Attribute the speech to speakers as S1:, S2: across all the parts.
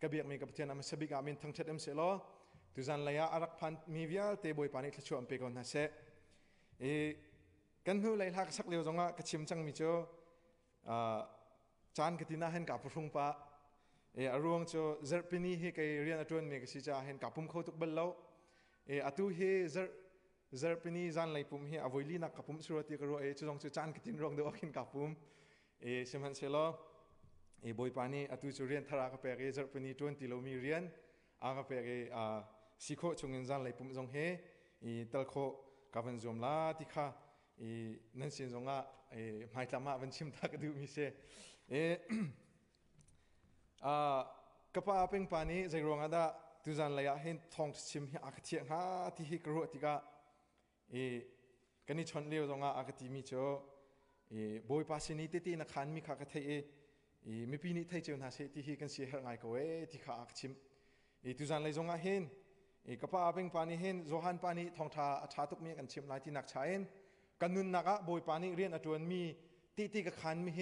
S1: กระเบียกมีกับเทียนอเมสบิกามินทั้งเช็ดเอ็มเสลอตุจันเลยอารักพันมีวิลเตบอยปานิทชวมเปกอนนาเซกันหูเลยทักสักเลียวจงอ่ะกระชิมจังมิโจจานกตินาเห็นกับพุ่งปะอารวงโจเซอร์ปินีเฮกเรียนอัตวนเมกสิจ้าเห็นกับพุ่มเขาตุกเบลล์อัตุเฮเซอร์ปินีจานเลยพุ่มเฮอวัยลีนักกับพุ่มสุรติกรัวจุจงจุจานกตินรองเดียวกินกับพุ่มเชมันเซลบอยปานีอัตุจุเรียนทารากับเปกเซอร์ปินี20 โลมีเรียนอากับเปกสิโคจงเงินจานเลยพุ่มจงเฮตลโคกับวันจอมลาติค่ะนั่นสิ่งจงอ่ะไม่ทำมาวันชิมทักดูมิเซกับป้าเป็นปานี้ใจรวงอาดาตุจันเลยเห็นทองชิมให้อักเทียงฮะที่ฮิกรัวติกากันนี่ชนเลี้ยวจงอาอักติมิโจบอยปาสินีตินักขันมีข้ากระเทยมีปีนี้ไทยเจ้าหน้าที่ที่ฮิกันเสียหายก็เวที่ข้าอักชิมตุจันเลยจงอาเห็นกับป้าเป็นปานี้เห็นโจฮันปานี้ทองทาชาตุกมีกันชิมหลายที่นักใช้กันนุนนักบอยปานี้เรียนอัตวนมีติกับขันมีเฮ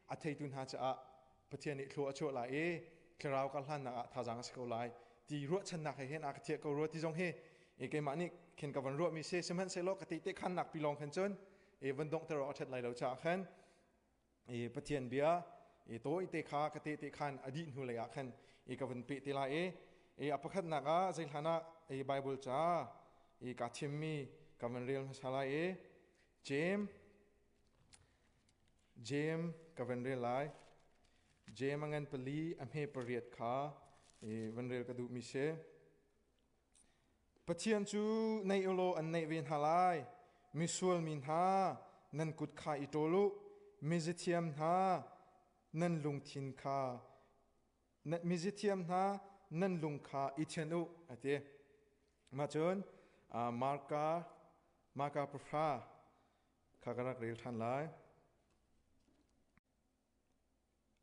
S1: อัตไทยตุนหาจะประเทศนี้ทัวร์ชั่วหลายคราวกันหันนักท่าจังสกุลไลที่รัวชนะให้เห็นอักเทียก็รัวที่จงเฮเกมันนี่เห็นกับวันรัวมีเสมันเซโลกติเตขันนักปีลองขันจนวันดงตลอดเท็ดไหลเราจากขันประเทศเบียโตเตขากติเตขันอดีตหูเลยขันกับวันปีติลาอภิขันนักใจฐานะไบเบิลจ้ากาทิมมีกับวันเรียนภาษาลายเจมกับวันเรียนลายเจมังเงินปลีอเมปริยดขาวันเรียลกระดูมิเชปะเทียนจูในอุโลอันในเวียนฮาลายมิสวลมินฮานันกุดขาอิโตลุมิจิเทียมฮานันลุงทินขามิจิเทียมฮานันลุงขาอิเชนุอเตมาจนมาร์กาปฟาขากรักเรียลทันไล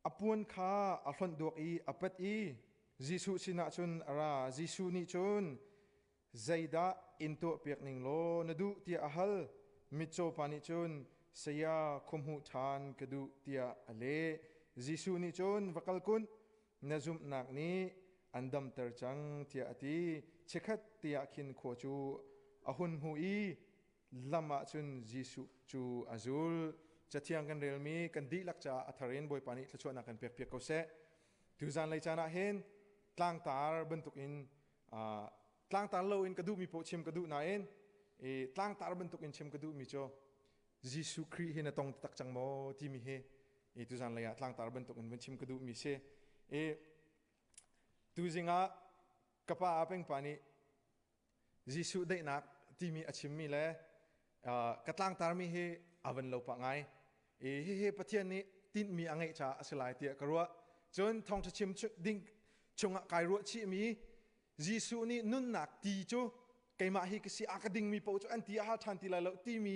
S1: อปวนข้าอฟนดวกอปัดจิสุสินาชนราจิสุนิชนใจดาอินโตเปียกนิงโลนดูเตียฮัลมิโจปานิชนเสียคุมหูทานกดูเตียอเลจิสุนิชนวักลกุนนจุมนักนี้อันดัมเตอร์จังเตียอติเชคัดเตียขินโคจูอหุนหูลำมาชนจิสุจูอาจูลจะเที่ยงกันเรียลมีกันดีลักจะอัธรินบอยปานิทชวนนักกันเปียกเปียกเขาเสะทุจานเลยจานะเห็นตั้งตาบรรทุกอินตั้งตาโลอินกระดูมีโปชิมกระดูนาเอ็นตั้งตาบรรทุกอินชิมกระดูมีโจยิสุครีเห็นตรงตักจังโมที่มีเฮทุจานเลยตั้งตาบรรทุกอินวันชิมกระดูมีเสะทุจิงะกับป้าเป็นปานิยิสุได้นักที่มีอาชิมมีเลยกระตั้งตามีเฮอวันเราปะไงเฮประเทศนี้ติดมีอะไรจะสลายเตียกรัวจนทองจะชิมดิ้งชงกายรัวชีมียิสุนี่นุ่นหนักตีจูไกมาฮิกสิอากดิ่งมีปูจูอันที่อาทันที่เราที่มี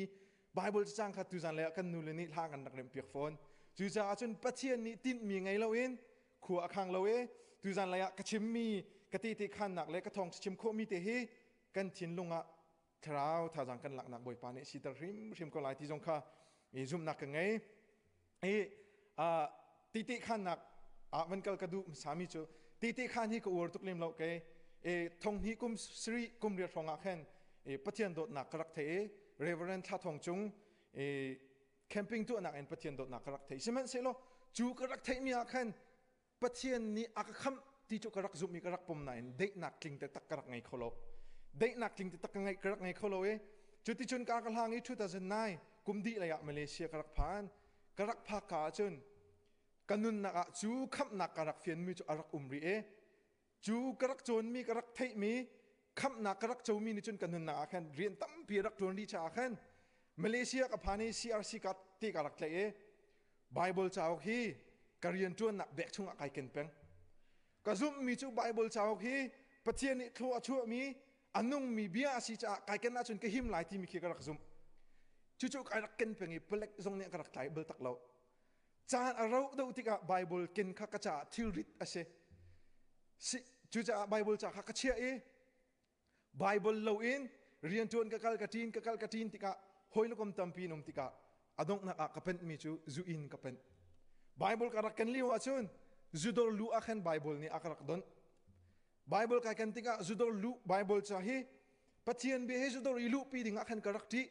S1: ไบเบิลจ้างขัดตุจันเลยกันนู่นนี่ทางกันนักเรียนเปียกฝนตุจันจนประเทศนี้ติดมีไงเราเองขัวข้างเราตุจันเลยกระชิมมีกติที่ขันหนักเลยกระทองชิมโคมีเตะกันทิ้งลงคราวท่าจังกันหลักหนักบ่อยปานนี้สิตาริมก็หลายที่จงค่ะจุ่มหนักกันไงติขันหนักมันก็กระดูสามีจูติขันที่ก็อวดตุกเล่มเราเกทงที่กุมสรีกุมเรียดฟองอักเห็นประเทศโดดหนักกระดักเทเรเวอเรนท่าทองจุงแคมปิ้งตัวหนักเอ็นประเทศโดดหนักกระดักเทใช่ไหมเสร็จแล้วจูกระดักเทมีอักเห็นประเทศนี้อักคำที่จูกระดักจุมีกระดักปุ่มไหนเด็กหนักกลิ่งแต่ตักกระดักไงเขาโลเด็กหนักกลิ่งแต่ตักไงกระดักไงเขาโลจุดที่จนการกระลังอี2009กุมดีเลยมาเลเซียกระดักผ่านกระดักภาคกาจนกันนุนนักจูขับนักกระดักเฟียนมีจูกระดักรีจูกระดักโจนมีกระดักเทมีขับนักกระดักโจมีนี่จนกันนุนนักแค่เรียนตั้มปีรักโจนดีจ้าแค่มาเลเซียกับพานี CRC กัดตีกระดักเลยไบเบิลจ้าฮีการเรียนจวนนักเด็กช่วงอะไรกันเป็นก็ซุ่มมีจูไบเบิลจ้าฮีประเทศนี้ทั่วชั่วมีอันนุ่งมีเบียร์สิจ้าอะไรกันน่าจนก็หิมหลายที่มีขี้กระดักซุ่มจู่ๆการรักกันเป็นอีเปล็กทรงเนี่ยกระดักไตเบิลตักเราจานเราดูที่กับไบเบิลกินข้ากระจาทิริตอาเซจู่ๆไบเบิลจากข้ากระเชียไบเบิลเราเองเรียนจวนกับกัลกตินที่กับหอยลูกอมตัมปีนมที่กับอดงนักกับเป็นมีจู่จูอินกับเป็นไบเบิลกระดักกันเลี้ยวอาชุน zudor lu akan Bible ni akarak don Bible kai kan tika zudor lu Bible chahi pathian be he zudor ilu pi ding akan karakti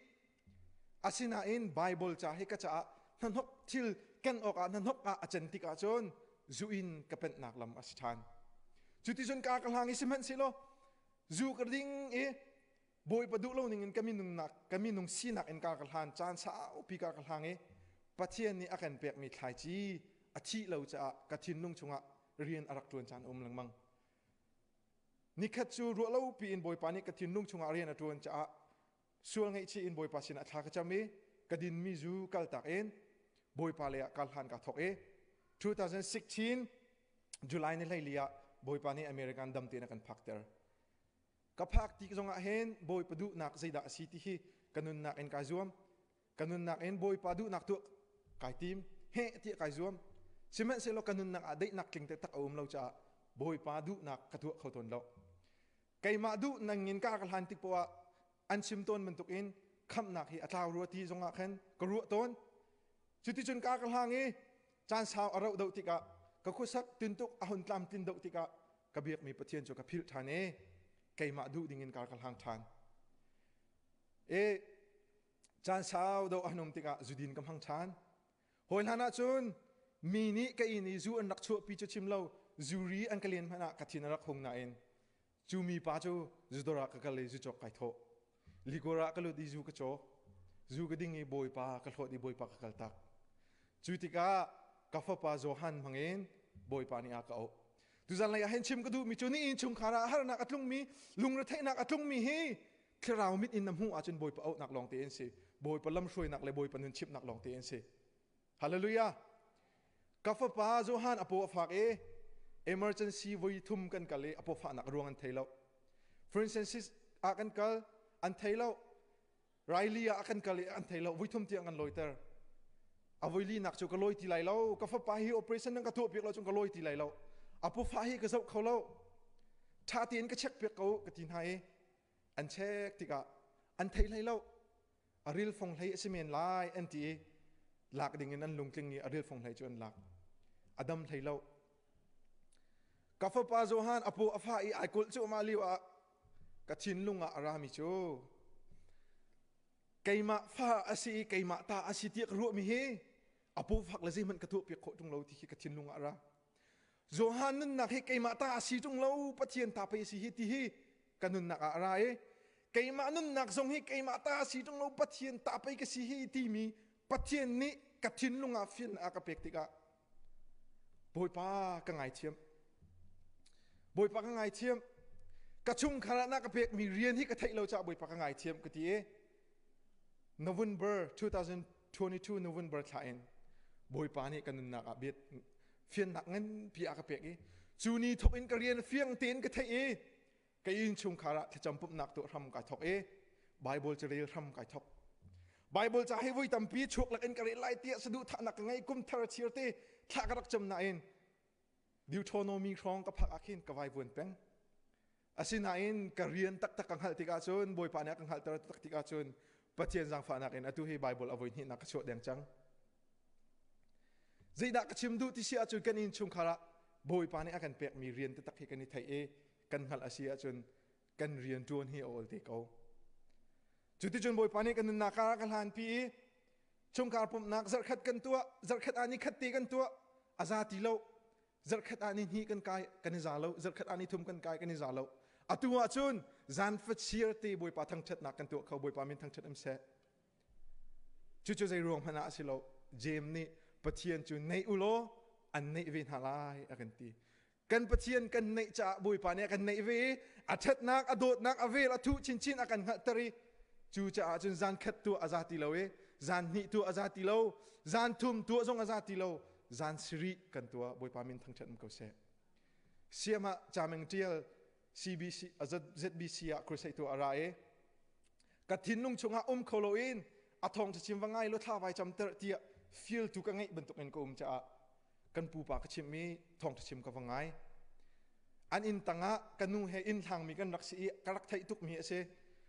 S1: asina in Bible chahi ka cha nan hok til ken oka nan hok a achantik a chon zuin kapent nak lam asithan chuti chon ka kalhangi siman silo zu karding boy padu lo ning kami nung sinak en ka kalhan chan sa upi ka kalhangi pathian ni akan pek mi thlai chi athi lo cha kathin nung chunga rian arak tuan chan langmang nikhat chu ru lo pi in boy pani kathin nung chunga rian atuan cha sual ngai chi in boy pasina thla ka chami kadin mi zu kal tak en boy palea kalhan ka thok 2016 July ni lailia boy pani American dam tin kan factor ka phak ti zonga hen boy padu nak zaida city hi kanun nak en ka zuam kanun nak en boy padu nak tu kai tim he ti kai zuam simen selo kanun nak adai nak king te tak lo cha boy padu nak ka tu khoton lo kai ma du nangin ka kalhan tik powa an simton mentuk in kham nak hi atlaw ruati zonga khen ka ru ton chuti chun ka kalhangi chan sao arau do tika ka khusak tintuk ahun tlam tin do tika ka biak mi pathian cho ka phil thane kai ma du dingin ka kalhang than chan sao do ahnum tika zudin kam hang than hoi hana chun mi ni ka ini zu an nak chu pi chu chimlo zuri an kalien hana ka thin rak hung na en chu mi pa chu zudora ka kale zu chok kai tho ligora ka lu di zu ka cho zu ga dingi boy pa ka tho di boy pa ka kal tak chutika ka fa pa zo han mangin boy pa ni a ka o tu zan lai hen chim ka du mi chu ni in chung khara har na atlung mi lung ra thai na atlung mi hi khrau mit in nam hu a chun boy pa out nak long te en se boy pa lam shroi nak le boy pa nun chip nak long te en se hallelujah ka fa pa zo han apo afak emergency voi thum kan kale apo fa nak ruang an thailo for instance a kan kal an thailo Riley akan kali an thailo voi thum ti an loiter avoili nak chu ka loi ti lai lo ka fa pa hi operation nang ka thu pek lo chung ka loi ti lai lo apo fa hi ka zau kholo tha tin ka check pek ko ka tin hai an check tika an thai lai lo aril phong lai semen lai an ti lak ding in an lungtling ni aril phong lai chu an lak adam thai lo ka fa pa zo han apo afa I ai kul chu ma liwa ka thin lunga arami chu kaima fa asi kaima ta asi ti ru mi hi apo phak la man ka thu pek kho tung lo ti ka thin lunga ra zo han nun na he kaima ta asi tung lo pathian ta pe si hi ti hi kanun na ka ra kaima nun nak zong hi kaima ta asi tung lo pathian ta pe ka si hi ti mi pathian ni ka thin lunga fin a ka pek ti ka boy pa ka ngai thiam boy pa ka ngai thiam ka chung khara na ka pek mi rian hi ka thai lo cha boy pa ka ngai thiam ka ti November 2022 November thain boy pa ni kanun na ka bit fian nak ngan pi a ka pek chu ni thok in ka rian fiang ten ka thai ka in chung khara thacham pup nak to ram ka thok Bible che rel ram ka thok Bible cha hai voi tam pi chuk lak in ka lai ti sadu tha nak ngai kum thar chirte tha ka rak cham na in Deuteronomy rong ka phak akhin ka vai bun peng asina in ka rian tak tak ang hal tika chun boy pa ni ang hal tar tak tika chun pathian jang fa nakin atu hi Bible avoid hi nak chot deng chang zaida ka chim du ti sia chu kan in chung khara boy pa ni akan pek mi rian te tak hi kan ni thai kan hal asia chun kan rian tuan hi ol te ko chuti chun boy pa ni kan na ka kan han pi chung kar pum nak zar khat kan tua zar khat ani khat ti kan tua azati lo zar khat ani hi kan kai kan ni zalo zar khat ani thum kan kai kan ni zalo atua chun zan fat sier te boy pa thang chat nak kan tu kho boy pa min thang chat am se chu chu zai rong hana silo jem ni pathian chu nei ulo an nei vin halai akan ti kan pathian kan nei cha boy pa ne kan nei ve a that nak adot nak avel athu chin chin akan tari chu cha chun zan khat tu azati lo zan ni tu azati lo zan thum tu zong azati lo zan siri kan tu boy pa min thang chat am ko se siama chameng tial CBC ZBC a crusade to arae ka thinung chunga kholoin athong chim wangai lo tha vai cham ter tia feel tu ka ngai bentuk en ko cha kan pu pa ka chim mi thong chim ka wangai an in tanga kanu he in thang mi kan raksi karak thai tuk mi ase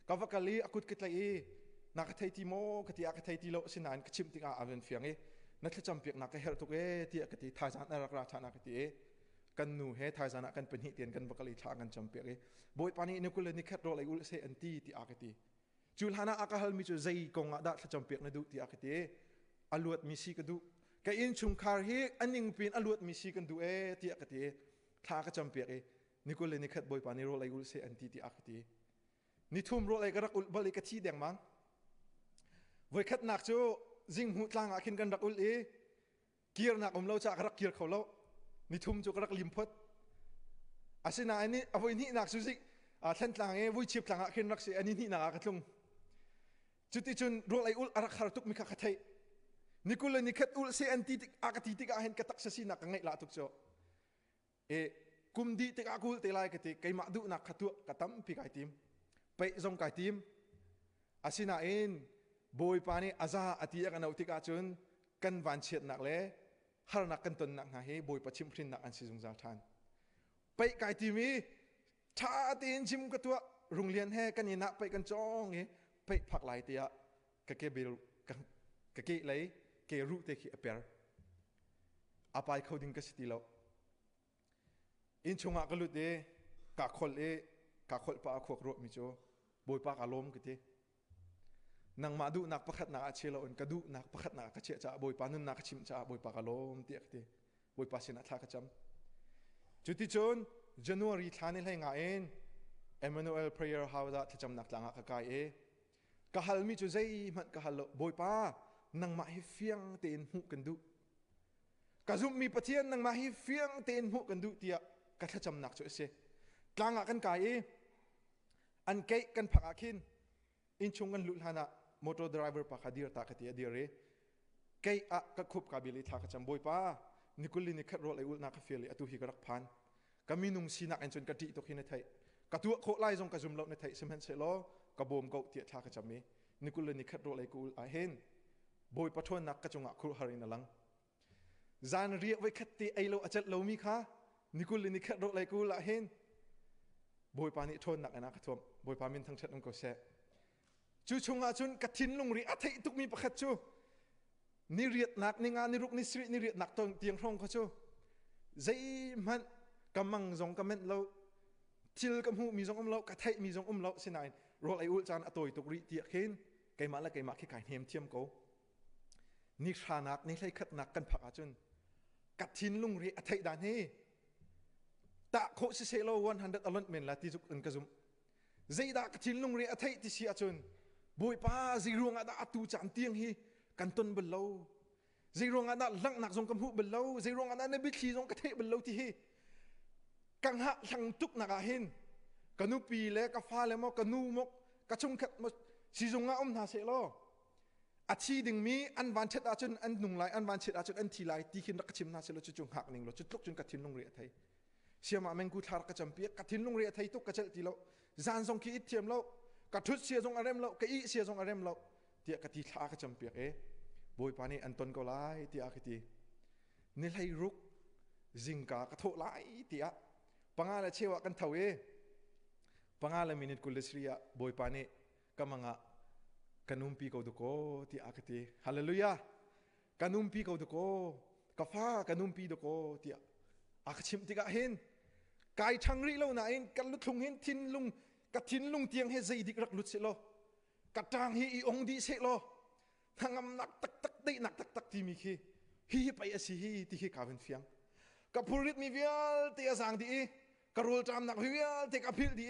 S1: ka wakali akut kitlai na ka thai ti mo ka ti a ka thai ti lo sinan ka chim ti a aven fiang นัทจำเปียกนักเฮรตุกเตียกติทายจานรักราชนักติกันนูเฮทายจานะกันเป็นหิเตียนกันบักลิชากันจำเปียกบอยปานีนิคุลนิคัดโรไลอุลเซอันตีติอากติจุลฮานาอากาฮัลมิจูใจกงอาดัทจำเปียกนดูติอากติอลวดมิซีกันดูก็อินชุมคาร์ฮีอันนิงปีนอลวดมิซีกันดูติอากติท่าก็จำเปียกนิคุลนิคัดบอยปานีโรไลอุลเซอันตีติอากตินิทุ่มโรไลกรักอุลบลิกทีเดียงมั้งไว้คัดนักจูจิงหูทางอาคินกันรักอุลเกียร์นักเราจะรักเกียร์เขาเรานิทุ่มจูกรักลิมพดอาศัยอันนี้เอาไว้นี่นักสุสิท่านทางวุ้ยชิบทางอาคินรักเสียอันนี้นี่นักกระทุงจุดที่จนโรไลอุลอารักฮารุตุกมิกะขัดให้นิคุลนิคัดอุลเซอันตีติอากติติกาเห็นกระตักเสียนักไงละทุกโจกุมดีติกากุลเตลัยกติไกมาดูนักขัดตัวกระตั้มพิกายทีมไปจงกายทีมอาศัยอันบอยปานีอาซาอติยกันเอาติกาจนกันวันเชียดนักเล่ฮาร์นักกันตนนักหาเฮบอยปัจฉิมพรินนักอันสิจงจาทานไปกายทีมีชาตีนชิมกับตัวโรงเรียนแห่กันนี่นะไปกันจ้องไปผักไหลเตียกะเกบิลกะเกไหลเกรูเตคิอเปร์อาไปเขาดิ้งกสิติแล้วอินชงากลุดกะขลกะขลปะขวกรมิโจบอยปากอารมณ์กิตินังมาดูนักประคัดนักเชลอนกระดูนักประคัดนักกระเชจ่าบอยปานุนนักชิมจ่าบอยปากอารมณ์เตียกติบอยปาสินัทากระจำจุดที่จนJanuary ท่านี่ให้งานEmmanuel Prayer House ที่จำนักหลังกะกายกะฮัลมิจูใจมันกะฮัลบอยป้านังมาให้เฟียงเต็นหูกันดูกะซุมมีประเทศนังมาให้เฟียงเต็นหูกันดูเตียกะที่จำนักจุดเสกลางกันกายอันเกยกันผักอาคินอินชงกันลุลฮานะมอเตอร์ไดรเวอร์ปากดีร์ตากะเตียเดียร์เกยอะกะคุบกาบิลิทากะจำบอยป้านิคุลินิคัดโรไลอุลนักเฟียลิอตุฮิกรักพันกมีนุ่งสีนักเอ็นจนกระดิตกหินไทยกระตัวโคไลจงกระจุมเหล่าในไทยสมัยเสลอกระบมเกาเตียทากระจำมีนิคุลนิคัดโรไลกูลอาเฮนบอยปะทวนนักกระจงอักครุฮารินลังจานเรียกไว้คัดตีไอโลอาจัดเหล่ามีค่ะนิคุลนิคัดโรไลกูลอาเฮนบอยปานิทวนนักนักกระทวมบอยปามินทั้งชัดองก็เสจูชงอาจุนกระทินลงรีอัฐิตุกมีประคัดจูนิเรียดนักนิงานนิรุกนิสรินิเรียดนักตองเตียงร่องเขาจูใจมันกำมังจงกำเม็ดเราทิลกำหูมีจงเรากระไทมีจงเราเสนายโรไออุลจานอตอยตุกรีเตียเข็นไกมาละไกมาขี้ไก่เฮียมเทียมเขานิชานักนิไลขัดนักกันผักอาจุนกัดทินลุงรีอัฐิดานเฮตะโคสิเซโล100อลอนเมนละที่จุกอันกระซุมใจดักทินลุงรีอัฐิที่เสียจุนบอยป้าจีรวงอาดาตูจานเตียงฮีกันต้นเบลล์จีรวงอาดาลังนักจงกำหูเบลล์จีรวงอาดาเนบิชีจงกระไทเบลล์ที่ฮีกังหะทังตุกนักหินกันูปีเล่กฟ้าเล่มกันูมกกชงขัดมสิจงงานาเสลออาชีดึงมีอันวันเช็ดอาจุนอันนุ่งไหลอันวันเช็ดอาจุนอันทีไหลตีขินรักชิมนาเสลอจุดจงหักหนึ่งเราจุดลุกจุนกัดทินลงเรียไทยเสียมาเมงกูทาร์กจำเปียกัดทินลงเรียไทยตุกกระเจตีเราจานทรงขี้อิเทียมเรากัดทุดเสียจงอารมเรากะอีเสียจงอารมเราเตียกัดทีทากระจำเปียบอยปานีอันตนก็ไล่เตียกัดทีนี่ให้รุกจิงกากระโถไล่เตียปังอาเลเชวะกันเท่าปังอาเลมินิตกุลสเรียบอยปานีกำมังะกันุมปีเขาดูโกที่อากติฮาเลลูยากันุมปีเขาดูโกกาฟ้ากันุมปีดูโกที่อากชิมติกะเห็นกายชังริโลน่ะเองกันลุทุงเห็นทินลุงกัดทินลุงเตียงเฮใจดิกรักลุดเสโลกัดจางฮีอีองดีเสโลทางอำนักตักตักตีนักตักตักที่มีขี้ฮีไปอสิฮีที่ฮีกาเป็นเฟียงกับผู้ริดมีเวียลเตียสังดีกระโรลจามนักเวียลเตกอภิลดี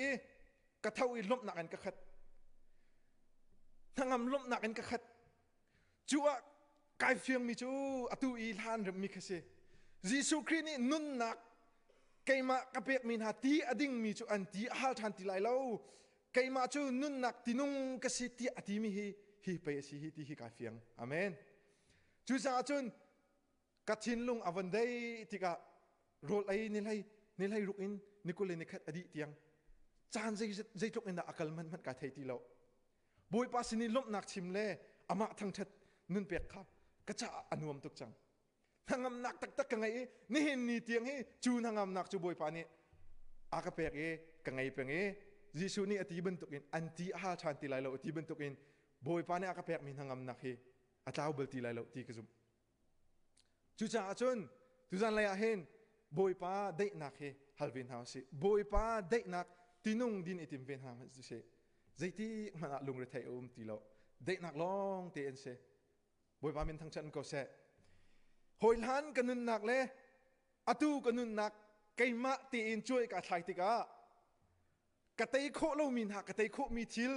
S1: กระเท่าอีลบหนักกันกระขัดทางอำลบหนักกันกระขัดจัวกายเฟียงมีจูอตุอีลานเรมีคเสยิสุครินี่นุนหนักไกมากระเปียกมินหาตีอดิ่งมีจูอันตีฮัลทันตีไลเล่าไกมาจูนุนหนักตีนุงกสิตีอติมีฮีไปสิฮีตีฮีกายเฟียงอาเมนจูซาจุนกัดทินลุงอวันเดย์ที่กะโรลไอนี่ไลรุกอินนิโคเลนิคัดอดีตยังจานใจทุกอินดาอักลมันกาไทยตีเราบอยปัสนิลบนักชิมเล่อามาทั้งชัดนุนเปียกค่ะกระจาอนุมตุกจังทางอำนักตักกังไงนี่เห็นนี่เตียงให้จูทางอำนักจูบอยปานี่อากาเปียกกังไงเปียงยิสุนี่อธิบันตุกินอันที่อาชานตีไลเราอธิบันตุกินบอยปานี่อากาเปียกมีทางอำนักให้อาจารย์เบลตีไลเราตีกระซุม chu cha chun tu zan lai a hen boi pa dei nak he halvin house boi pa dei nak tinung din itim ven ha se zaiti mana lung re thai ti lo dei nak long te en se boi pa min thang chan ko se hoi lan kanun nak le atu kanun nak keima ti in chui ka thai ti ka katei kho lo min ha katei kho mi thil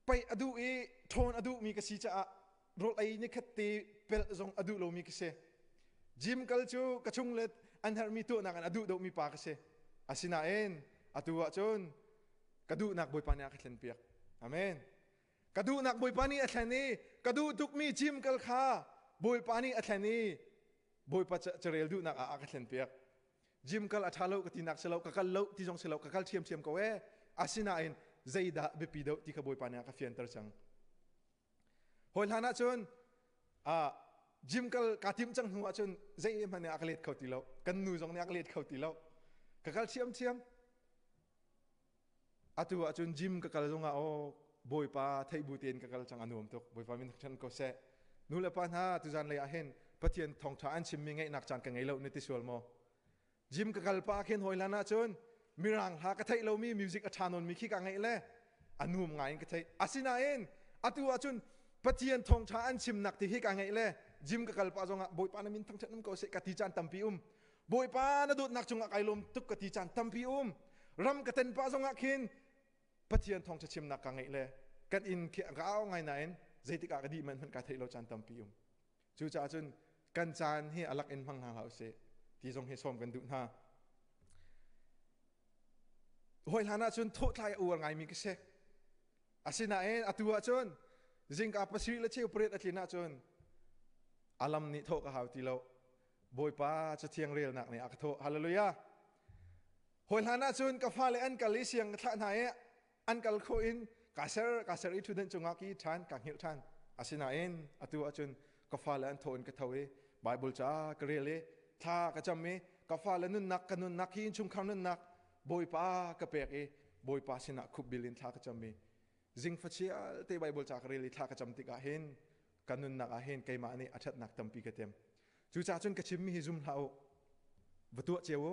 S1: pai adu e thon adu mi ka si cha rol ai ni khatti pel zong adu lo mi ka se jim kal chu ka chung let an har mi tu nak an adu do mi pa ka se asina en atu wa chon kadu nak boi pa ni ka thlen piak amen kadu nak boi pa ni a thlan ni kadu tuk mi jim kal kha boi pa ni a thlan ni boi pa charel du nak a ka thlen piak jim kal athalo ka ti nak selo ka kal lo ti jong selo ka kal thiam thiam ko we asina en zaida be pi do ti ka boi pa ni ka fian tar chang hol hana chon jim kal katim chang huwa chun zai mane aklet khauti lo kan nu jong ne aklet khauti lo ka kal thiam thiam atu wa chun jim ka kal zonga o boi pa thai bu ten ka kal chang anuam tok boi pa min chan ko se nu le pan ha tu jan le a hen pathian thong tha an chim mi ngai nak chan ka ngai lo ne ti sol mo jim ka kal pa khen hoi lana chun mirang ha ka thai lo mi music a thanon mi khi ka ngai le anum ngai ka thai asina en atu wa chun pathian thong tha an chim nak ti hi ka ngai le jim ka kal pa zonga boi pa na min thang chan ko se ka ti chan tampi boi pa na dut nak chunga kailom tuk ka ti chan tampi ram ka ten pa zonga khin pathian thong cha chim nak ka ngai le kan in khi gao ngai na en zaiti ka di man ka thai lo chan tampi chu cha chun kan chan hi alak in mang hang hau se ti jong he som kan du na hoi lana chun tho thlai u ngai mi ke se asina en atua chun jing ka pasri la cheu pret atlina chun alam ni tho ka hau ti lo boi pa cha thiang rel nak ni ak tho hallelujah hoi lana chun ka fa le an ka li siang thla na e an kal kho in kaser I thuden chunga ki than ka ngil than asina en atua chun ka fa le an thon ka thawe bible cha ka rele tha ka chamme ka fa le nun nak hi chung kham nun nak boi pa ka pek e boi pa sina khub bilin tha ka chamme jing phachia te bible cha ka rele tha ka cham ti ka hen kanun nak a hen kai ma ni athat nak tampi ka tem chu cha chun ka chim mi hi zum hlau vatu chewo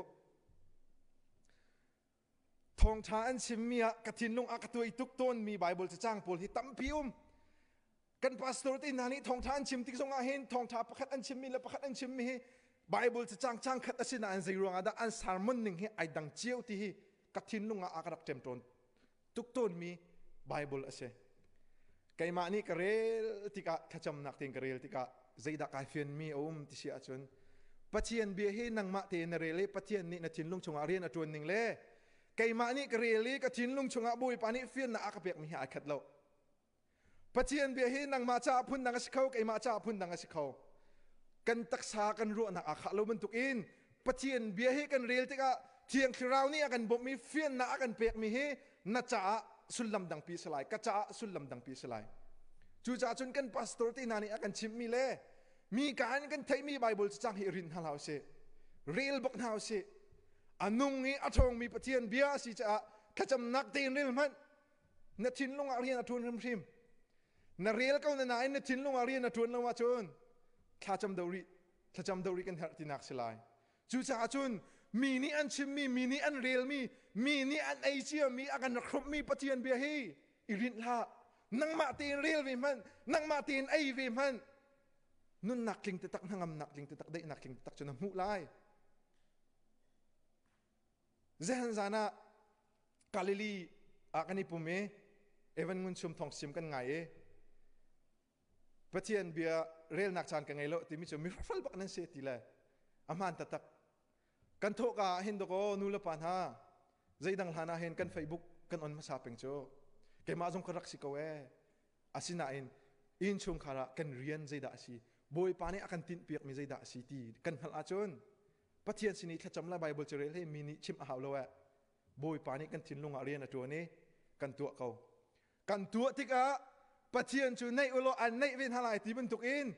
S1: thong tha an chim mi a ka thin lung a ka tu tuk ton mi bible cha chang pol hi tampi kan pastor ti nani thong tha an chim ti zonga hen thong tha pakhat an chim mi la pakhat an chim mi hi bible cha chang khat asina an zai ronga da an sermon ning hi ai dang chiu ti hi ka thin lung a ka rak tem ton tuk ton mi bible ase kai ma ni ka rel tika thacham nak ting ka rel tika zaida ka fian mi ti sia chun pathian bia hi nang ma te na rele pathian ni na thin lung chunga rian atun ning le kai ma ni ka rele ka thin lung chunga boi pani fian na aka pek mi ha khat lo pathian bia hi nang ma cha phun nang sikhau kai ma cha phun nang sikhau kan taksa kan ro na a kha lo man tuk in pathian bia hi kan rel tika thiang thirau ni akan bom mi fian na akan pek mi hi na cha sulam dang pi salai ka cha sulam dang pi salai chu cha chun kan pastor ti nani akan chim mi le mi kan thai mi bible chang hi rin halau se real bok hau se anung ni athong mi pathian bia si cha khacham nak te ril man na thin lung a rian atun rim rim na real ka na nai na thin lung a rian atun lawa chun khacham dori kan har ti nak silai chu cha chun mi ni an chim mi ni an real mi ni an ai chia mi akan khrup mi pathian bia hi irin la nang ma tin real vi man nang ma tin ai vi man nun nak king te tak nangam nak king te tak dei nak king tak chuna mu lai zan zana kalili akani pume evan ngun chum thong sim kan ngai e pathian bia real nak chan ka ngai lo ti mi chum mi fal bak nan se ti la aman ta tak kan tho ka hin do ko nu la pan ha zaidang hana hen kan facebook kan on ma sa peng cho ke ma jong kharak si ko e asina in chung khara kan rian zaida si boi pani akan tin piak mi zaida si ti kan hal a chon pathian sini thacham la bible chere le mini chim a hawlo wa boi pani kan thin lunga rian atu ni kan tu ko kan tu tika pathian chu nei ulo an nei vin halai ti bun tuk in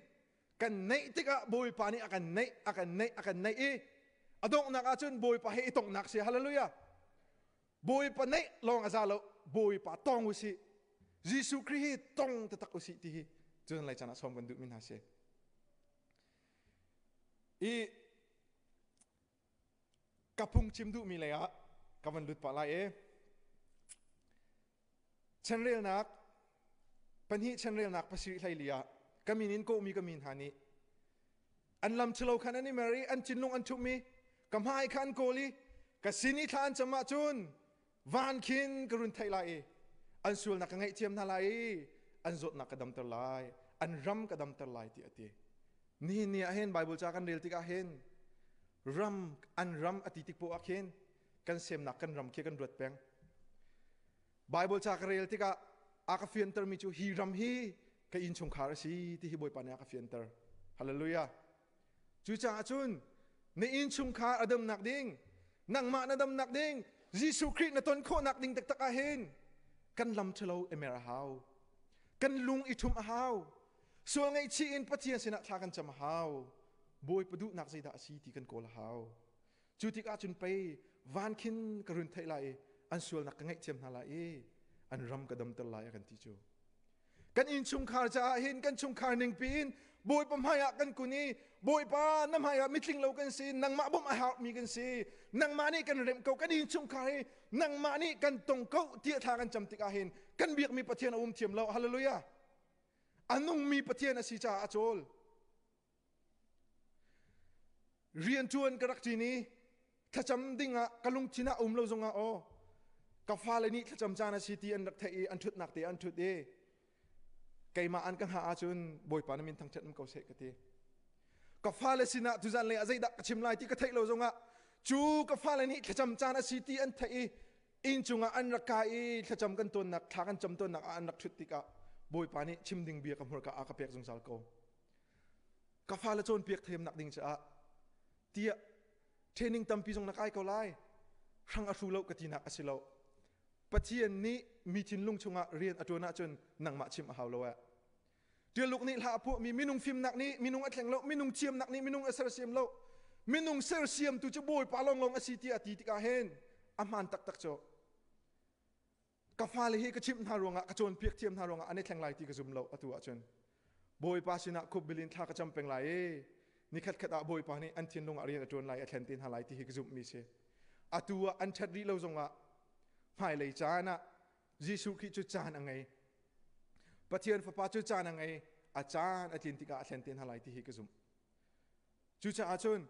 S1: kan nei tika boi pani akan nei e adong nak achun boi pa he itong nak si hallelujah boi pa nei long azalo boi pa tong usi Jesus Christ tong tatak usi ti chun lai chana som kan du min ha se อีกระพุงชิมดูมีเลยอะกำมันหลุดปะไรฉันเรียนนักปัญหาฉันเรียนนักภาษาไทยเลียก็มีนินโกมีก็มีหานี้อันลำเชลาขันอันนี้มารีอันจินลงอันทุมีกำหายขันโกลีก็สินิทานจะมาจุนวานคินกรุนไทยไลอันส่วนนักไงเทียมนาไลอันจดนักกระดมตะไลอันรำกระดมตะไลที่อดีนี่เนี่ยเห็นไบเบิลจากันเรียลที่ก็เห็นรำอันรำอติติปุอักเห็นกันเสมนักกันรำเกี่ยกันรวดแปงไบเบิลจากันเรียลที่ก็อากาฟิอันเตอร์มีจูฮีรำฮีก็อินชงคาร์ซีที่ฮิบอยปานอากาฟิอันเตอร์ฮาเลลูยาจูจ่าจุนในอินชงคาร์อดัมนักดิ้งนังมาอดัมนักดิ้งยิสุคริสต์นตนโคนักดิ้งตักตักเห็นกันลำเชลาเอเมราฮาวกันลุงอิทุมฮาวส่วนไงชีอินปัจเจียนเสนาทากันจำฮาวบอยประดุนักใจดาสีที่กันโกลฮาวจุติกาจุนไปวานคินกรุนไทยไลอันส่วนนักไงเทียมนาไลอันรำกระดมตะไลกันที่จูกันอินชุมคาร์จะเห็นกันชุมคาร์หนึ่งปีนบอยปั๊มหายกันกุนีบอยป้าน้ำหายมิตริงเรากันสินังมาบ่มอาหารมีกันสินังมานี่กันเร็มเกากันอินชุมคาร์นังมานี่กันตรงเกาเทียทากันจำติกาเห็นกันเบียกมีปะเทียนอุ้มเทียมเราฮาเลลูยาอันนุ่งมีปะเทียนสิจ่าอาโจลเรียนชวนกระดักจีนี้ถ้าจำดิ้งอะกะลุงชินะอุ้มเราจงอะโอกาฟ้าเลยนี่ถ้าจำจานาสิตีอันดักเทออันทุดนักเตอันทุดไกมาอันกังหาอาจุนบอยปานามินทั้งเจ็ดมันเกาเสกตีกาฟ้าเลยสินะทุจันเลยอาใจดักชิมไลที่กระเทยเราจงอะจูกาฟ้าเลยนี่ถ้าจำจานาสิตีอันเทอินจุงอันรักกายถ้าจำกันตัวนักทากันจำตัวนักอันรักชุดติกะบอยปานี่ชิมดิ่งเบียกับหัวกะอากาเปียกจงสาลโกกาฟ้าเลยโจนเปียกเทมนักดิ่งจะเตี้ยเทรนนิ่งตั้มปีจงนักไอเกาไลครั้งอสุโลกตินักอสิโลปัจเจียนนี้มีทินลุงชงะเรียนอตัวน่าจนนังมาชิมอาหาวโลเดือลูกนี้ลาพวกมีมินุงฟิล์มนักนี้มินุงอัดแข่งโลมินุงเชียมนักนี้มินุงเอเซอร์เซียมโลมินุงเซอร์เซียมตุจะบอยปาลงลงอสิติอติติกาเฮนอามันตักตักโจกาฟ้าเลยให้กระชิมทารวงะกระโจนเปียกเทียมทารวงะอันนี้แข่งไหลที่กระซุมโลอตัวจนบอยปาชินะคุบบิลินทากระจำเป็นไหลนี่ขัดขัดบอยปานี่อันทินลงเรียนอตัวไหลอัดแข่งตินหาไหลที่กระซุมมีเชอตัวอันชัดดีเราจงะไม่เลยจานะยิสุคิดจุจานยังไงปะเทียนฟ้าจุจานยังไงอาจารย์อาทิตย์ที่กาเซนตินหาไลที่ฮิกซุมจุจาอาจารย์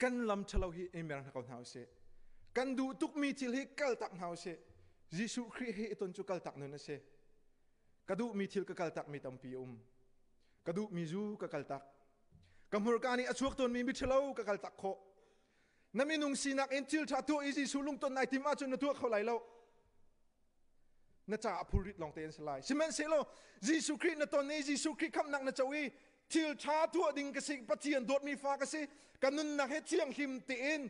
S1: กันลำเชลาฮิเอเมรันเขาหาวเสกันดูทุกมีทิลฮิกัลตักหาวเสยิสุคริฮิตนจุกัลตักนั่นเสกระดูมีทิลกัลตักมีตัมปีกระดูมีจูกัลตักกัมฮุรกานีอชวกตนมีมิเชลากัลตักโคนั่นมีนุ่งสีนักเอ็นทิลชาตัวอิจิสุลุงตนนายทิมาจนตัวเขาไหลแล้วน่าจะพูดริดลองเตียนสลายใช่ไหมเสโลยิสุคริสต์นั่นตอนนี้ยิสุคริสต์คำนักนั่นจะวิทิลชาตัวดิ่งกสิปะเทียนโดดมีฟ้ากสิกันนุนนักเหตุเชียงหิมเตียน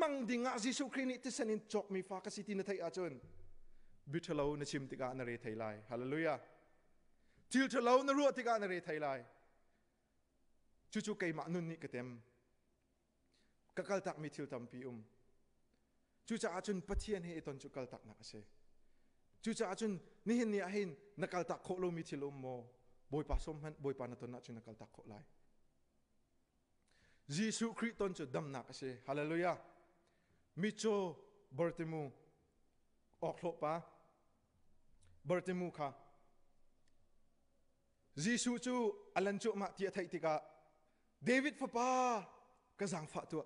S1: มั่งดิ่งอายิสุคริสต์นี่ที่เสนินจกมีฟ้ากสิที่นั่นไทยอาจารย์บิทเลานชิมติกานาเรไทยไลฮาเลลูยาทิลทเลานรัวติกานาเรไทยไลจู่ๆไก่มานุนนี่ก็เต็มกัลตักมีทิลตัมปีจู่ๆอาจารย์ปะเทียนให้ตนจุกัลตักนักเสจู่ๆอาจารย์นี่เห็นนี่เห็นนักกัลตักโคโลมีทิลโมบอยปัสสมหันบอยปานตนนักจุนักกัลตักโคไลยิสุคริสต์ตนจุดำนักเสฮาเลลูยามิโชบาร์ติมูออกโลปะบาร์ติมูค่ะยิสุจูอัลลันจูมาที่ไทยติกาเดวิดฟ้าป้ากระสังฟ้าตัว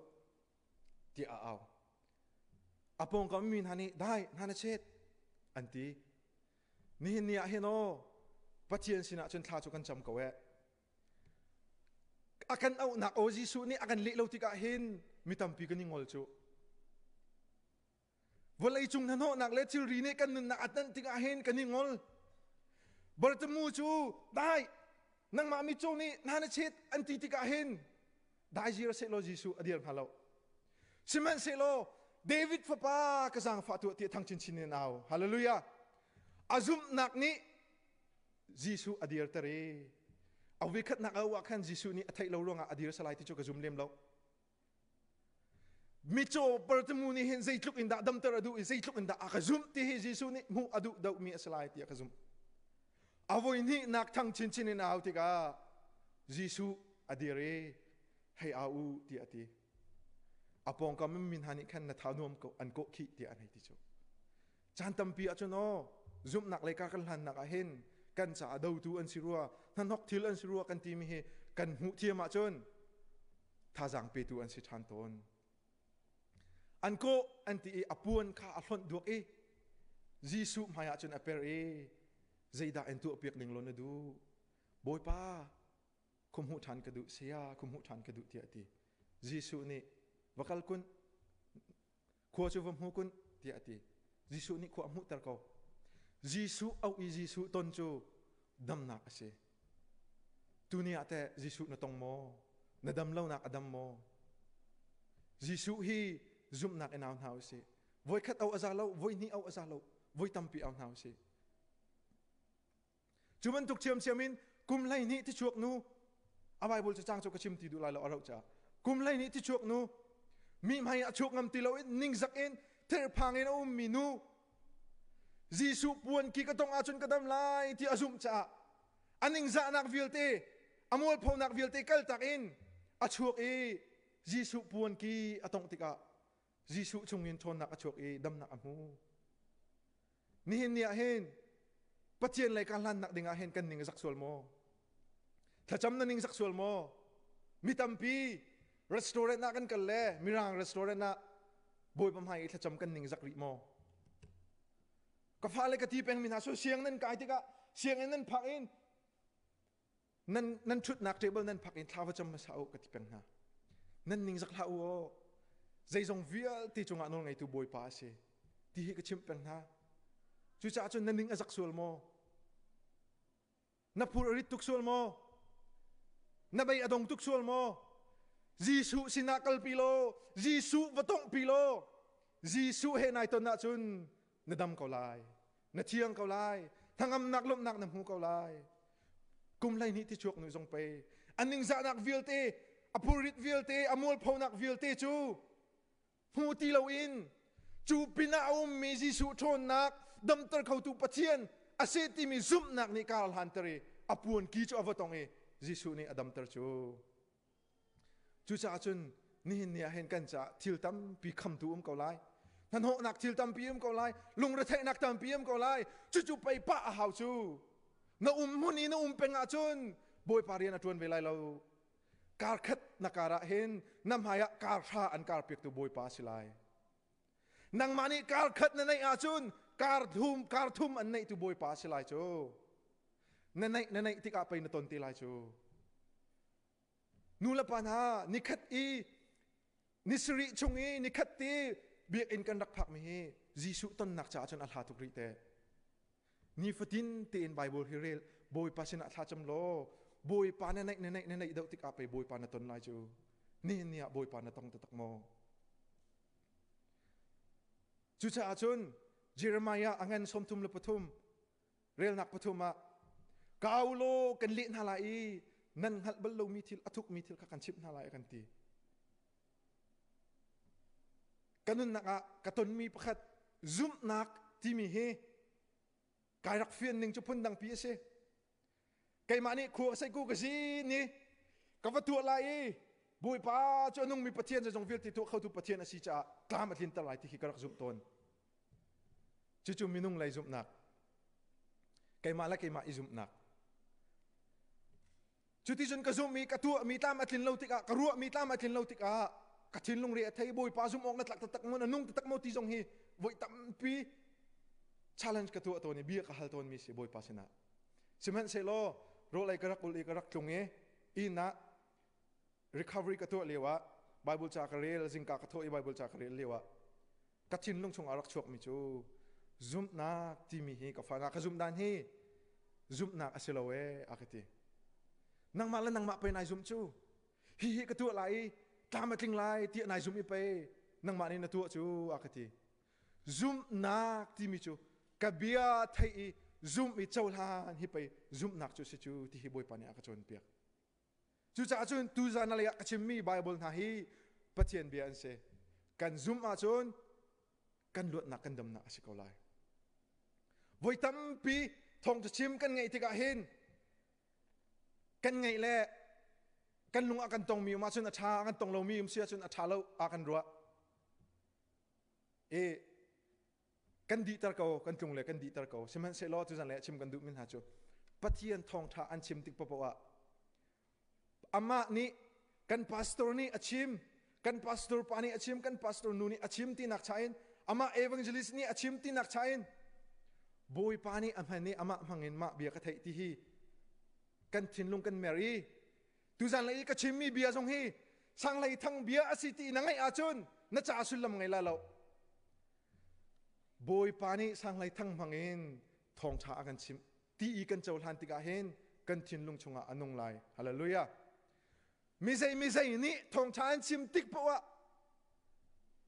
S1: ที่เอาอพงก็ไม่มีฮันนี่ได้ฮันนี่เช็ดอันที่นี่เนี่ยเห็นโอปัจเจียนสินะจนท้าจุกันจำกว่าอาการเอาหนักโอจิสุนี่อาการเลี้ยวติกาเห็นมีตั้มปีกันยิ่งงอลจูวันเลยจุงนั่นโหนักเลี้ยจิรีนี่กันหนักอันนั้นติกาเห็นกันยิ่งงอลบริจมูจูได้นังมามิโจนี่ฮันนี่เช็ดอันที่ติกาเห็นได้จีรเซโลจิสุอดีตมาแล้วซิมันเซโลเดวิดฟ้าป้ากระสังฟ้าตัวที่ทั้งชินชินเนี่ยเอาฮาเลลูยาอาซุมนักนี้ยิสุอดีตเตอร์เอาวิคัดนักเอาว่าขันยิสุนี่ไทยเราลงอดีตสลายที่จุกกระซุมเลี้ยมเรามิโจเปิดมูนี่เห็นใจลุกอินดาดัมเตอร์ดูใจลุกอินดาอากระซุมที่ยิสุนี่มูอดูดาวมีสลายที่อากระซุมเอาไว้นี่นักทั้งชินชินเนี่ยเอาที่กายิสุอดีต ให้เอาที่อติอปองก็ไม่มีหันอีกแค่นัทานุมก็อันก็ขี้ที่อันให้ที่จูจันตัมปีอาจโนซุมนักเลยกันหันนักเห็นกันจะดูตัวอันสิรัวนั่นหกทิลอันสิรัวกันทีมีเหกันหูเทียมอาจนท่าจังเปตัวอันสิชันตนอันก็อันที่อปวนข้าอัลลดวกยิสุมาอาจนอเปรใจด่าอันตัวเปียกหนึ่งลนดูบอยป้าคุมหูทันกระดูเสียคุมหูทันกระดูที่อติยิสุนี่วักลคุณขัวจูวมหูคุณที่อติยิสุนี่ขัวหูตะเขายิสุเอายิสุตนจูดำนักเสียตัวนี้อาจจะยิสุนตรงโมนดำเล่านักอดัมโมยิสุฮีซุมนักเอ็นเอาหาวเสียวัยขัดเอาอาซาเลาวัยนี้เอาอาซาเลาวัยตั้มปีเอาหาวเสียจุมันทุกเชื่อมเชื่อมินกุมไลนี้ที่ชวกนูอาไว้บุลจะจ้างจกชิมตีดูลายเราเราจะกุมไลนี้ที่ชวกนูมีไม่อาชวกงำตีเรานิ่งสักเอ็นเทอร์พังเอ็นเอามีนูยิสุปวนกีก็ต้องอาจุนกระดำลายที่อาซุมจะอันนิ่งจะนักวิลเตอมวลพอนักวิลเตกัลตักเอ็นอาชวกยิสุปวนกีอาตงติกายิสุชงยินทนนักอาชวกดำนักอมูนี่เห็นเนี่ยเห็นปัจเจนเลยการลันนักดิ่งเห็นกันนิ่งสักส่วนโมถ้าจำนั่นนิ่งสักส่วนโมมีตั้มปีรีสอร์ทนักกันกันเลยมีร่างรีสอร์ทนักบอยปั๊มให้ถ้าจำกันนิ่งสักริโมก็ฟ้าเลยกตีเป็นมินาโซเสียงนั่นกายติกะเสียงนั่นพักอินนั่นชุดนักเทเบิลนั่นพักอินท้าวจำมาสาวกตีเป็นนะนั่นนิ่งสักลาโอใจทรงวิลที่จงอนุไงตัวบอยป้าเสที่ให้กชิมเป็นนะจุดจ้าจนนั่นนิ่งสักส่วนโมนับพูดอริตุกส่วนโมนับไปอดงตุกส่วนโมยิสุสินักลปิโลยิสุวัตงปิโลยิสุเฮนายตนนัจุนนดำเขาลายนเทียงเขาลายทั้งอำนักลมนักนำหูเขาลายกุมไลนี้ที่ชวกหนุ่ยทรงไปอันนิ่งจะนักวิลเตอภูริตวิลเตอมวลพอนักวิลเตจูหูตีเราอินจูปินาอุมมียิสุทนนักดำตรเขาตูปะเทียนอาเซติมีซุมนักในการหันเตรีอปวนกีจูอวตงยิสุนี่อดัมตรจูจูจ่าจุนนี่เนี่ยเห็นกันจะทิลตัมปีคำตูเขาลายท่านหกนักทิลตัมปีเขาลายลุงระเทนักตัมปีเขาลายจู่ๆไปปะหาวจูน้ามุนีน้าเป็นอาจุนบอยปารีนจวนเวลาเราการขัดนักการะเห็นน้ำหายการชาอันการเปียกตัวบอยปาสิไลนังมานี่การขัดในอาจุนการทุ่มอันในตัวบอยปาสิไลจูในที่กาไปนตนตีไลจูนูละปัญหานิคัดนิสริชงนิคัดตีเบียกอินกันรักผักมียิสุต้นนักจ่าจนอัลฮาตุกริเตนี่ฟัดินตีอินไบเบิลฮิเรลบอยปาชนะท่าจำโลบอยปานในเดาติกาไปบอยปานตนไลจูนี่เนี่ยบอยปานต้องตะตักโมจุจ่าจนเจเรมายาอังเงินสมทุมเลปทุมเรลนักปทุมะกาวโลกันลินฮาลายนั่นฮัลบัลโลมีทิลอทุกมีทิลกันชิบฮาลายกันตีกันนุนนักกระตุนมีประคัดซุมนักที่มีเฮกายรักเฟียนหนึ่งจะพ้นดังปีเสไก่มานี่ขัวใส่กูกระซีนี่กับวัตถุอะไรบุยป้าจนนุ่งมีประเทียนจะจงเฟียติตัวเข้าตัวประเทียนอาศิจะกล้ามาทินตลายที่กระรักซุมตนจู่ๆมีนุ่งไหลซุมนักไก่มาและไก่มาอิซุมนักจุดที่จนกระซุมมีกระตัวมีตามมาทินเลาติกะกระรัวมีตามมาทินเลาติกะกระทินลงเรียไทยบุยป้าซุมออกนัดหลักตะตักมันนุ่งตะตักโมที่จงฮีบุยตั้มปี challenge กระตัวตัวนี้เบี้ยกระหัลตัวนี้สิบุยป้าชนะสิมันเซโลโรไลกระรักอุลีกระรักตรงนี้อินะ recovery กระตัวเรียกว่า Bible จากเรียลสิงกากระตัวอี Bible จากเรียลเรียกว่ากระทินลงชงอารักชวกมิจูซุมนักที่มีฮีกับฟ้านักซุมดานฮีซุมนักอาศิลเวอาคตินังมาแล้วนังมาไปนายซุมจูฮีกระตัวไหลตามมาทิ้งไหลที่นายซุมอีไปนังมานี่นัตัวจูอาคติซุมนักที่มีจูกับเบียไทยซุมอีเจ้าลานฮีไปซุมนักจูสิจูที่ฮีบอยปานี่อาคจนเปียกจูจะอาจนตูจานอะไรกชิมมีไบเบิลนาฮีปะเทียนเบียนเซกันซุมอาจนกันลวดนักกันดำนักสิเขาไลไว้ตั้มปีทองจะชิมกันไงที่กะเห็นกันไงแหละ กันลุงอากันตรงมีมาชนอาชากันตรงเรามีเสียชนอาชาเราอากันรัวกันดีตระเกากันตรงเลยกันดีตระเกาใช่ไหมเสลอทุจันเลยชิมกันดูมินหาจูปฏิยันทองท่าอันชิมติกปะปะวะอามานี่กันพาสตอร์นี่อาชิมกันพาสตอร์ปานี่อาชิมกันพาสตอร์นูนี่อาชิมที่นักใช้อามาเอวังเจลิสนี่อาชิมที่นักใช้บอยปานี่อามานี่อามามังเงินมาเบียกระเทยที่ฮีกันทินลุงกันแมรี่ทุจันเลยก็ชิมมีเบียร์ทรงฮีสังเลยทั้งเบียร์อาศิตีนังไงอาจุนน่าจะอาสุลลำไงล่ะเราบอยปานี่สังเลยทั้งมังเงินทองชากันชิมที่อีกันเจ้าหันติกาเห็นกันทินลุงชงอาอนงไลฮาเลลูยามิใช่นี่ทองชาอันชิมติกปะวะ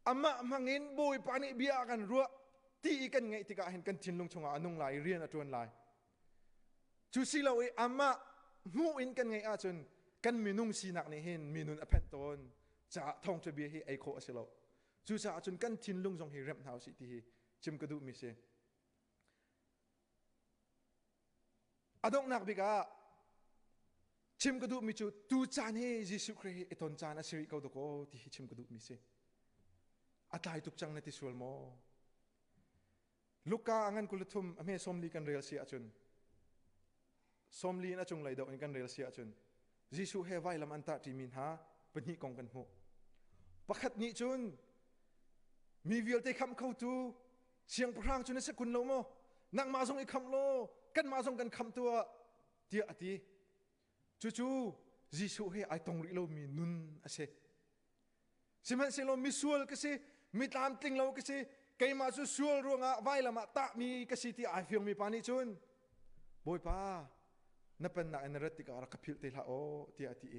S1: อามามังเงินบอยปานี่เบียร์กันรัวที่อีกันไงติกาเห็นกันทินลุงชงอาอนงไลเรียนอจวนไลจูสิเราอามามูอินกันไงอาจนกันมีนุ่งสีนักนี่เห็นมีนุ่นอภันตนจะทองจะเบียให้ไอโคอสิเราจูจะจนกันทินลุงทรงให้เริ่มเท้าสิที่จิมกระดูมิเซอดงนักบิกาชิมกระดูมิจูตูจานให้ยิสุครีไอตอนจานอาศิริเขาตะโกที่ชิมกระดูมิเซอัตายตุกจังในที่ส่วนโมลูกกาอันกุลทุมอเมสมลีกันเรียลเสียจนสมลีน่าจงไหลดอกในกันเรียลเสียจนยิสุเฮไวลำอันตาที่มินหาเป็นหิกองกันหัวประคัดนี้จนมีวิลเตคำเข้าตูเสียงพรางจนในสกุลโลโมนักมาส่งอีกคำโลกันมาส่งกันคำตัวเดียอติจู่ๆยิสุเฮไอตรงริโลมีนุนอาเซสิมันเซโลมีส่วนก็สิมีตามติงเราก็สิใครมาส่วนรวงอ่ะไวลำอ่ะตามีก็สิที่ไอฟิลมีปานิจนบอยป้านับเป็นนักนรติการักพิลเตลาโอที่อาทิเอ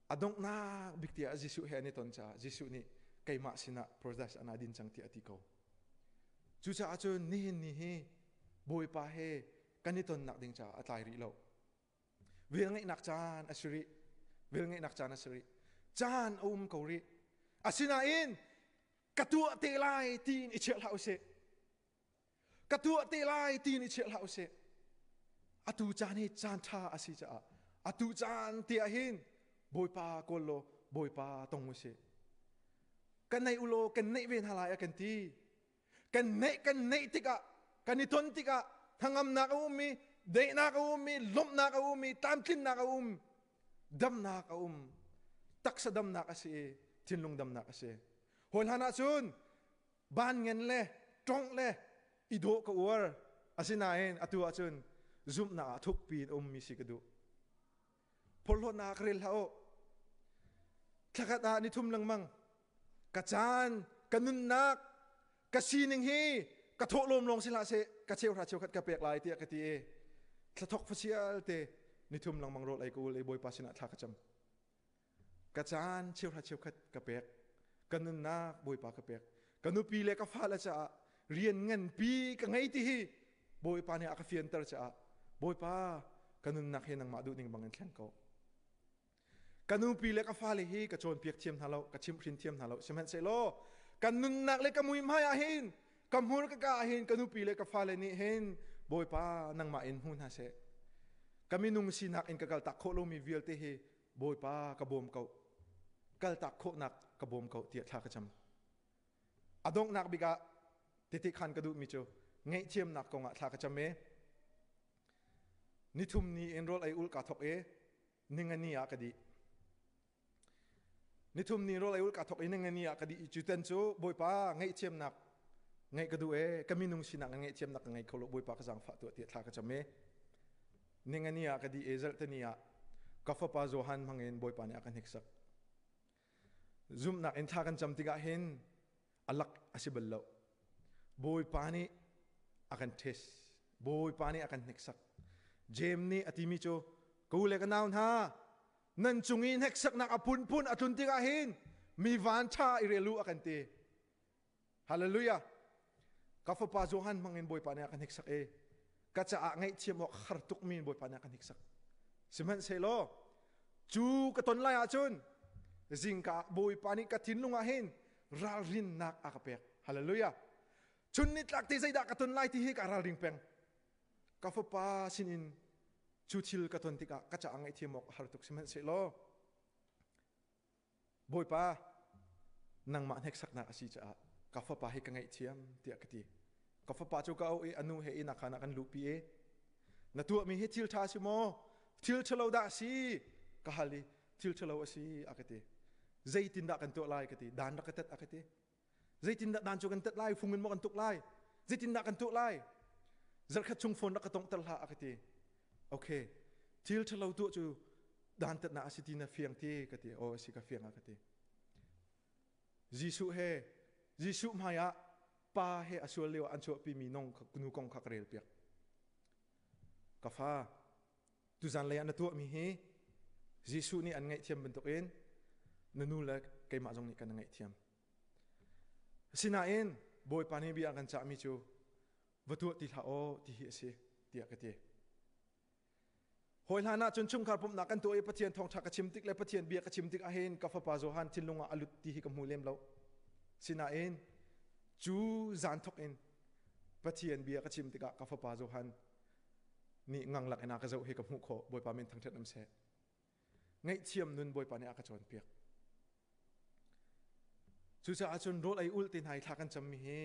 S1: อดงนาบิกที่อาจิสุเฮนี่ตอนจ้าจิสุนี่ใครมาสินะโปรดัสอนาดินจังที่อาทิโกจู่จ้าจนนี่บอยป้าเฮกันนี่ตอนนักดิงจ้าอัตายริโลเวลไงนักจานอาศิริเวลไงนักจานอาศิริจานเการิอาศินาอินกระตัวเตลัยตีนอิเชลฮาอุเซกระตัวเตลัยตีนอิเชลฮาอุเซอตูจานให้จานท่าอาศิจ้าอตูจานเตียหินบอยปาโกโลบอยปาตรงมุเสกันในอุโลกันในเวนฮาลายกันทีกันในติกะกันในทนติกะทั้งอำนาจอุมีเดนักอุมีลมนักอุมีตามทินนักอุมดำนักอุมตักสะดำนักอาศิทินลงดำนักอาศิหัวหน้าชุนบ้านเงินเล่ตรงเล่อิโดกอวร์อาศินาเองอตัวชุนซุมนาทุกปีมิสิกดูพลนาคเรลเฮาทักตานิทุมลังมังกะจานกันนุนนักกะซีนิงฮีกะโถลมลงสิลาเสกะเชียวราเชียวขัดกะเปียกลายเตียกะตีสะทกฟเชียลเตนิทุมลังมังโรไอกูเลยบอยปัสนาทักจำกะจานเชียวราเชียวขัดกะเปียกกันนุนนักบอยปากะเปียกกันนุปีเลกะฟ้าละจ้าเรียนเงินปีกะไงที่ฮีบอยปาเนี่ยกะเฟียนเตอร์จ้าบอยป้ากันนุนนักเฮนังมาดูนิ่งบังเงินแข่งเขากันนุนปีเล็กก็ฟ้าเลยฮีกระโจนเปียกเทียมทาเรากระชิมพรินเทียมทาเราใช่ไหมเซโลกันนุนนักเล็กก็มุยมาเห็นกำหูก็กาเห็นกันนุนปีเล็กก็ฟ้าเลยนี่เห็นบอยป้านังมาเอ็นหุ่นฮาเซกันมีนุ่งสีนักเอ็นกัลตักโคโลมีวิลเตฮีบอยป้ากระบอมเขากัลตักโคนักกระบอมเขาเตียท่ากระจำอดงนักบิกะติติขันกระดูมิโจไงเทียมนักกงอ่ะท่ากระจำเมนิทุมนี้เอ็นโรลไออุลกาทอกนิงนี่อะกดีนิทุมนี้โรลไออุลกาทอกนิงนี่อะกดีจุดเต็นจูบอยป้าไงเทียมนักไงกระดูก็มีนุ่งสินักไงเทียมนักไงเขาลบบอยป้ากระสังฝาตัวเตียท่ากระจำเมนิงนี่อะกดีเอเซลเตนี่อะกาฟป้าโจฮันมังเอ็นบอยป้าเนี่ยกันเฮกซักซุมนักเอ็นท่ากันจำติกาเห็นอัลลักอาศิบลโลบอยป้านี่อากันเทสบอยป้านี่อากันเฮกซักเจมนี่อธิมิโจกูเลกันนาวน์ฮะนั่นจุงอินเฮกสักนักอภุนพุนอทุนติกาหินมีวันชาอิเรลูอากันเตฮาเลลูยากัฟปาโจฮันมังเงินบอยปานี่กันเฮกสักกัจจะไงเชียมว่าขรตุกมีนบอยปานี่กันเฮกสักสิมันเซโลจูกตนไลอาจุนจิงกาบอยปานี่กัทินลุงอาหินราลินนักอากาเปกฮาเลลูยาชุนนิดลักที่ใจดักกตนไลที่ฮิการาลิงเปงกาฟปาสินิน chu thil ka ton tika ka cha angai thiamok hartuk siman se lo boi pa nang ma nek sakna asi cha ka fa pa hi ka ngai thiam tia kati ka fa pa chu ka au e anu he ina khana kan lupi e na tu mi hi thil tha si mo thil chalo da si ka hali thil chalo asi akati zaitin da kan to lai kati dan da katat akati zaitin da dan chu kan tat lai fungin mo kan tuk lai zaitin da kan tuk lai zar khat chung phone da ka tong tal ha akati okay thil chalo tu chu dan tat na asi tina fiang ti kati o si ka fiang akati jisu he jisu maya pa he asul lewa ancho pi mi nong kunu kong khakrel piak kafa tu zan le na tu mi he jisu ni an ngai thiam bentuk in nanu la kai ma jong ni kan ngai thiam sina in boy pani bi akan cha mi chu vatu ti tha o ti hi se tia ka ti hoi lana chun chung khar pum na kan to e pathian thong tha ka chim tik le pathian bi ka chim tik a hen ka fa pa zo han thilunga alut ti hi ka mu lem lo sina in chu zan thok in pathian bi ka chim tik ka fa pa zo han ni ngang lak ena ka zo he ka mu kho boy pa min thang that nam se ngai thiam nun boy pa ne aka chon piak chu cha achun rol ai ul tin hai thla kan cham mi he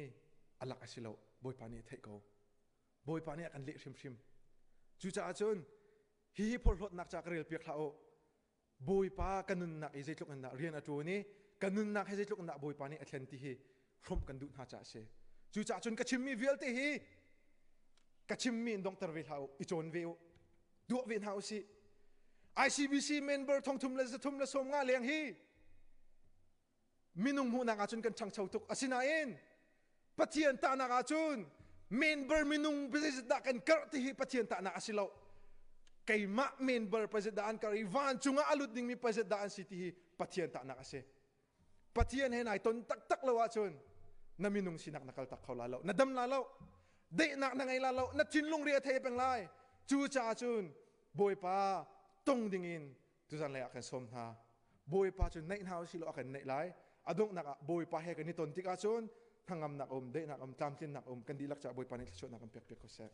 S1: alak asilo boy pa ne thai ko boy pa ne kan le hrim hrim chu cha achun hi phol hlot nak cha karel piak tha o boy pa kanun nak e jaitluk na rian atu ni kanun nak he jaitluk na boy pa ne athlen ti hi from kan du na cha se chu cha achun ka chimmi vel te hi ka chimmi dong tar ve hau I chon veu du ven hau si ICBC member thong thum la som nga leng hi minung mu na nga chun kan chang chau tuk asina in pathian ta na nga chun member minung president da kan kar ti hi pathian ta na asilo kay ma member president ka ivan chunga alut ding mi president city hi pathian ta na ase pathian he nai ton tak tak lawa chun na minung sinak nakal tak khaw lalo na dam lalo de nak na ngai lalo na chinlung ria the peng lai chu cha chun boy pa tong dingin tu zan le akan som ha boy pa chun nei hau silo akan nei lai adong nak boy pa he kan ni ton tika chun thangam nak de nak tam tin nak kan dilak cha boy pa ni chot nak pek pek ko se